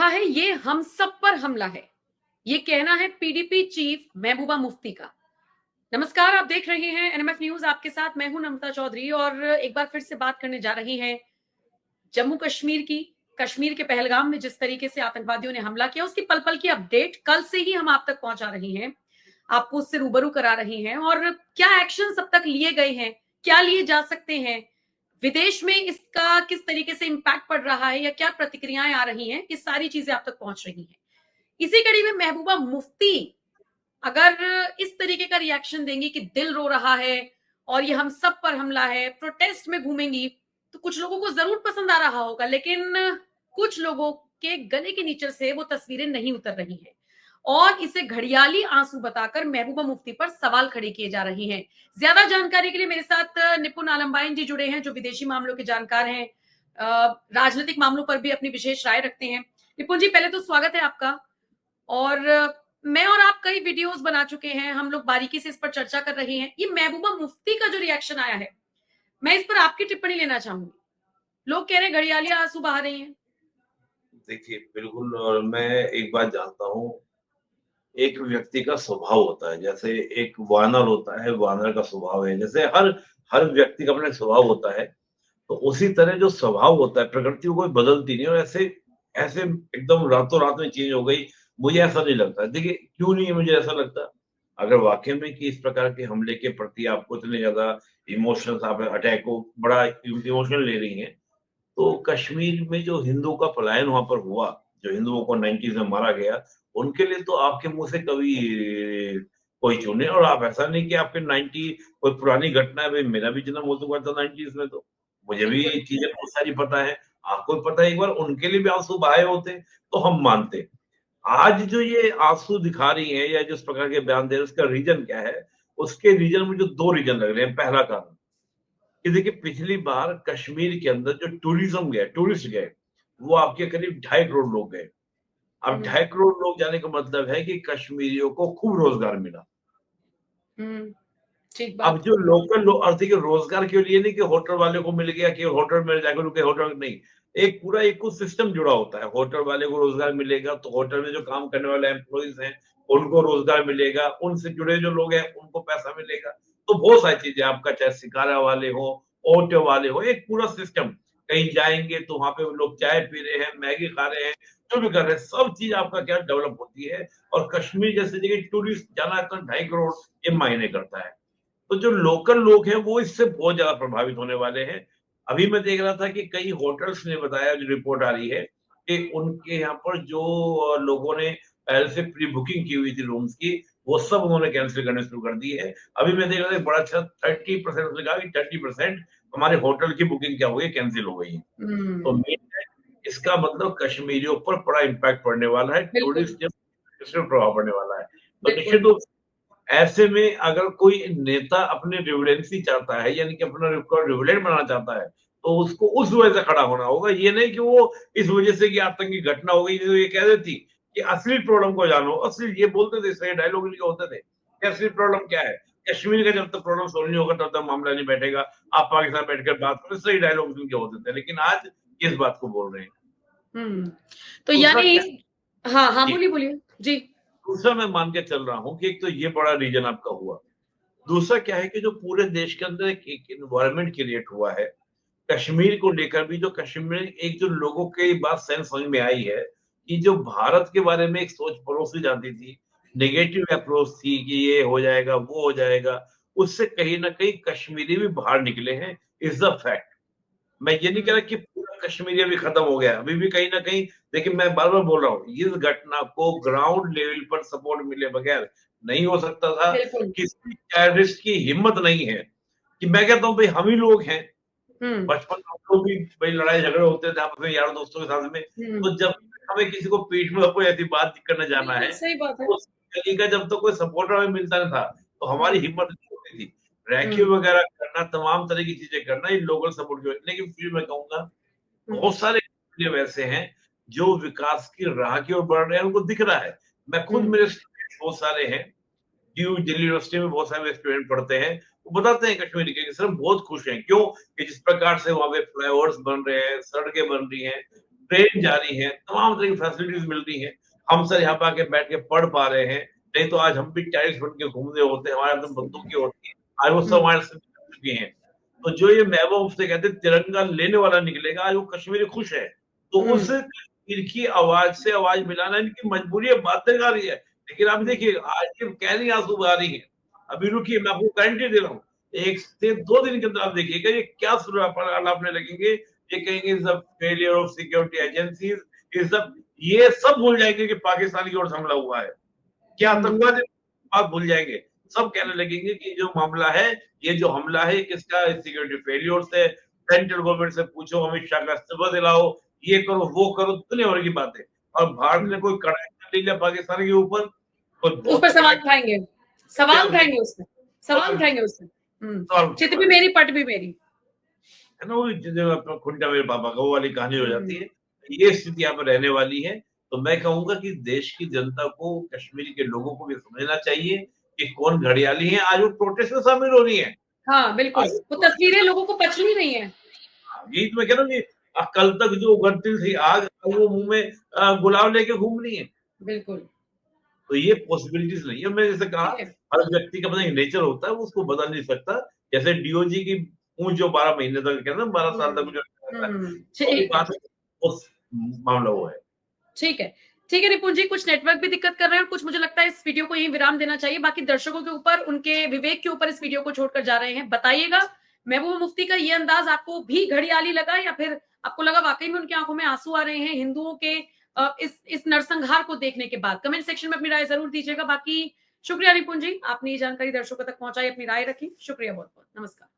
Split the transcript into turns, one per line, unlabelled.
रहा है ये हम सब पर हमला है। ये कहना है पीडीपी चीफ महबूबा मुफ्ती का। नमस्कार, आप देख रहे हैं एनएमएफ न्यूज। आपके साथ मैं हूं नमता चौधरी और एक बार फिर से बात करने जा रही हैं जम्मू कश्मीर की। कश्मीर के पहलगाम में जिस तरीके से आतंकवादियों ने हमला किया उसकी पल पल की अपडेट कल से ही हम आप तक पहुंचा रही हैं, आपको उससे रूबरू करा रही हैं और क्या एक्शन अब तक लिए गए हैं, क्या लिए जा सकते हैं, विदेश में इसका किस तरीके से इम्पैक्ट पड़ रहा है या क्या प्रतिक्रियाएं आ रही हैं, ये सारी चीजें आप तक पहुंच रही हैं। इसी कड़ी में महबूबा मुफ्ती अगर इस तरीके का रिएक्शन देंगी कि दिल रो रहा है और ये हम सब पर हमला है, प्रोटेस्ट में घूमेंगी, तो कुछ लोगों को जरूर पसंद आ रहा होगा, लेकिन कुछ लोगों के गले के नीचे से वो तस्वीरें नहीं उतर रही हैं और इसे घड़ियाली आंसू बताकर महबूबा मुफ्ती पर सवाल खड़े किए जा रहे हैं। ज्यादा जानकारी के लिए मेरे साथ निपुण आलमबाइन जी जुड़े हैं, जो विदेशी मामलों के जानकार हैं, राजनीतिक मामलों पर भी अपनी विशेष राय रखते हैं। निपुण जी, पहले तो स्वागत है आपका। और मैं और आप कई वीडियोस बना चुके हैं, हम लोग बारीकी से इस पर चर्चा कर रहे हैं। ये महबूबा मुफ्ती का जो रिएक्शन आया है, मैं इस पर आपकी टिप्पणी लेना चाहूंगी। लोग कह रहे हैं घड़ियालियां आंसू बहा रही हैं।
देखिए, बिल्कुल। और मैं एक बात जानता हूँ, एक व्यक्ति का स्वभाव होता है, जैसे एक वानर होता है, वानर का स्वभाव है, जैसे हर हर व्यक्ति का अपना एक स्वभाव होता है। तो उसी तरह जो स्वभाव होता है, प्रकृति को कोई बदलती नहीं, और ऐसे ऐसे एकदम रातों-रात में चेंज हो गई, मुझे ऐसा नहीं लगता। देखिए, क्यों नहीं है मुझे ऐसा लगता? अगर वाक़ई में कि इस प्रकार के हमले के प्रति आपको इतने ज़्यादा इमोशंस, आप अटैक को बड़ा इमोशनल ले रही हैं, तो कश्मीर में जो हिंदुओं का पलायन वहाँ पर हुआ, जो हिंदुओं को 90s में मारा गया, उनके लिए तो आपके मुँह से कभी कोई चूने। और आप ऐसा नहीं कि आपके 90 कोई पुरानी घटना है, भई मेरा भी जन्म हो चुका था 90s में तो, मुझे भी
बिल्कुल।
चीज़ें बहुत सारी पता है, आपको भी पता है, एक बार उनके लिए भी आँसू बहाए होते, तो हम मानते। आज जो ये आँसू दिखा रही हैं या जिस प्रकार के बयान दे रहे हैं, उसका रीज़न क्या है? उसके रीज़न मुझे 2 रीज़न लग रहे हैं। पहला कारण कि देखिए, पिछली बार कश्मीर के अंदर जो टूरिज़्म गए, टूरिस्ट गए, वो आपके करीब 2.5 करोड़ लोग गए। अब
हम्म।
2.5 करोड़ लोग जाने का मतलब है कि कश्मीरियों को खूब रोज़गार मिला।
हम्म। ठीक
अब
बात।
जो लोकल लोग, और देखिए रोज़गार के लिए नहीं कि होटल वाले को मिल गया कि होटल में जाकर रुके, होटल नहीं। एक पूरा इकोसिस्टम जुड़ा होता है। होटल वाले को रोज़गार मिलेगा, तो होटल में जो काम करने वाले एम्प्लॉइज़ हैं, उनको रोज़गार मिलेगा, उनसे जुड़े जो लोग हैं, उनको पैसा मिलेगा। तो बहुत सारी चीज़ें, आपका चाहे शिकारा वाले हो, ऑटो वाले हो, एक पूरा सिस्टम। कहीं जाएँगे तो वहाँ पे वो लोग चाय पी रहे हैं, मैगी खा रहे हैं, जो भी कर रहे हैं, सब चीज़ आपका क्या डेवलप होती है। और कश्मीर जैसी जगह टूरिस्ट जाना तो 2.5 करोड़ ये मायने करता है। तो जो लोकल लोग हैं वो इससे बहुत ज़्यादा प्रभावित होने वाले हैं। अभी मैं देख रहा था कि कई होटल्स ने बताया, जो रिपोर्ट आ रही है, कि उनके यहाँ पर जो लोगों ने पहले से प्री बुकिंग की हुई थी रूम्स की, वो सब उन्होंने कैंसल करने शुरू कर दी है। अभी मैं देख रहा था, एक बड़ा अच्छा 30% उसने कहा कि 30% हमारे होटल की बुकिंग क्या हो गई, कैंसल हो गई है। तो
हम्म।
मेन है, इसका मतलब कश्मीरियों पर बड़ा इम्पैक्ट पड़ने वाला है,
बिल्कुल।
टूरिस्ट इसमें प्रभाव पड़ने वाला है। तो निश्चित
बिल्कुल।
रूप ऐसे में अगर कोई नेता अपने रिवेलेंसी चाहता है, यानी कि अपना रिवेलेंट बनाना चाहता है, तो उसको उस वजह से खड़ा होना होगा। ये नहीं कि वो इस वजह से कि आतंकी घटना हो गई, तो ये कह देती कि असली प्रॉब्लम को जानो। असली ये बोलते थे, इसलिए डायलॉग इनके होते थे कि असली प्रॉब्लम क्या है? कश्मीर का जब तक प्रॉब्लम सॉल्व नहीं होगा, तब तक मामला नहीं बैठेगा। आप पाकिस्तान बैठकर बात करो, सही डायलॉग इनके होते थे। लेकिन आज किस बात को बोल रहे हैं?
हम्म। तो
दूसरा
यानी
क्या?
हाँ हाँ,
जी,
बोलिए बोलिए जी।
दूसरा मैं मान के चल रहा हूँ कि एक तो ये बड़ा रीजन आपका हुआ। दूसरा क्या है कि जो पूरे देश के अंदर एक एनवायरनमेंट क्रिएट हुआ है, कश्मीर को लेकर भी, जो कश्मीर एक जो लोगों की बात सेंस समझ में आई है कि जो भारत के बारे में एक सोच परोसी जाती थी, नेगेटिव अप्रोच थी कि ये हो जाएगा, वो हो जाएगा, उससे कहीं न कहीं कश्मीरी भी बाहर निकले हैं, इज़ द फैक्ट। मैं ये नहीं कह रहा
हम्म।
कि पूरा कश्मीर अभी खत्म हो गया, अभी भी कहीं न कहीं। देखिए, मैं बार-बार बोल रहा हूँ, इस घटना को ग्राउंड लेवल पर सपोर्ट मिले बगैर नहीं हो सकता था।
बिल्कुल।
किसी टेररिस्ट की हिम्मत नहीं है कि, मैं कहता हूँ भई हम ही लोग हैं।
हम्म।
बचपन में हम लोग भी भई लड़ाई झगड़े होते थे आपस में यार दोस्तों के साथ में।
हम्म।
तो जब हमें किसी को पीठ में कोई ऐसी बात करने जाना
बिल्कुल
है,
सही बात है।
तो उस गली का जब तक कोई सपोर्टर हमें मिलता नहीं था, तो हमारी
हम्म।
हिम्मत नहीं होती थी। रैकी
हम्म।
वगैरह करना, तमाम तरह की चीज़ें करना, ये लोकल सपोर्ट की वजह। लेकिन फिर मैं कहूँगा,
हम्म।
बहुत सारे एरिया वैसे हैं जो विकास की राह की ओर बढ़ रहे हैं, उनको दिख रहा है। मैं खुद,
हम्म।
मेरे स्टूडेंट्स बहुत सारे हैं, दिल्ली यूनिवर्सिटी में बहुत सारे स्टूडेंट पढ़ते हैं, वो बताते हैं कश्मीर के, सर बहुत खुश हैं। क्यों? कि जिस प्रकार से वहाँ पे फ्लाईओवर्स बन रहे हैं, सड़कें बन रही हैं, ट्रेन जा रही है, तमाम तरह की फैसिलिटीज मिल रही हैं। हम सर यहाँ पे आके बैठ के पढ़ पा रहे हैं, नहीं तो आज हम भी टेररिस्ट बन के घूम रहे होते हैं, हमारे अंदर बंदूकें होती हैं, आज वो सब
हम्म
हमारे से निकल चुकी हैं। तो जो ये महबूबा मुफ्ती कहते हैं तिरंगा लेने वाला निकलेगा, आज वो कश्मीरी खुश है। तो उस
हम्म
कश्मीर की आवाज से आवाज मिलाना इनकी मजबूरी है, बातें गा रही है। लेकिन आप
हम्म
देखिए आज ये कह रही आंसू बहा रही है। अभी रुकिए, मैं आपको गारंटी दे रहा हूँ, 1 से 2 दिन के अंदर आप देखिएगा ये क्या सुर आपने लगेंगे। ये कहेंगे is the failure of security agencies, is the, ये सब भूल जाएंगे कि पाकिस्तान की ओर से हमला हुआ है, क्या
हम्म
आतंकवादी बात भूल जाएंगे। सब कहने लगेंगे कि जो मामला है, ये जो हमला है किसका, सिक्योरिटी फेलियर से, सेंट्रल गवर्नमेंट से पूछो, अमित शाह का इस्तीफा दिलाओ, ये करो वो करो, दुनिया भर की बातें। और भारत ने
हम्म।
कोई कड़ाई कर ली पाकिस्तान के ऊपर, कोई
उस पर
बहुत
सवाल
तगड़ा
उठाएंगे, सवाल
नहीं,
उठाएंगे उसमें, सवाल
सवाल
उठाएंगे उसमें।
सवाल
चित भी मेरी पट भी मेरी।
है ना, वो जो अपना खुंटा मेरे पापा का, वो वाली कहानी हो जाती
हम्म
है। ये स्थिति यहाँ पर रहने वाली है। तो मैं कहूंगा कि देश की जनता को, कश्मीर के लोगों को भी समझना चाहिए कि कौन घड़ियाली है। आज वो प्रोटेस्ट में शामिल हो रही है।
हाँ बिल्कुल,
आज
वो तस्वीरें लोगों को पच नहीं रही हैं।
गीत में कह रहा हूँ कि कल तक जो उगलती थी आग, आज वो मुंह में गुलाब लेके घूम रही है।
बिल्कुल।
तो ये पॉसिबिलिटीज नहीं है। मैं जैसे कहा,
ठीक है।
हर व्यक्ति का अपना नेचर होता है, वो उसको बदल नहीं सकता। जैसे डीओजी की पूंछ जो 12 महीने तक, कहते हैं 12 साल तक
हम्म
जो रहता है, वो भी
ठीक है।
बात है, उस मामला वो है।
ठीक है। ठीक है निपुण जी, कुछ नेटवर्क भी दिक्कत कर रहे हैं और कुछ मुझे लगता है इस वीडियो को यहीं विराम देना चाहिए। बाकी दर्शकों के ऊपर, उनके विवेक के ऊपर इस वीडियो को छोड़कर जा रहे हैं। बताइएगा महबूबा मुफ्ती का ये अंदाज आपको भी घड़ियाली लगा या फिर आपको लगा वाकई में उनकी आंखों में आंसू आ रहे हैं हिंदुओं के इस नरसंहार को देखने के बाद? कमेंट सेक्शन में अपनी राय जरूर दीजिएगा। बाकी शुक्रिया निपुण जी, आपने ये जानकारी दर्शकों तक पहुंचाई, अपनी राय रखी। शुक्रिया बहुत बहुत। नमस्कार।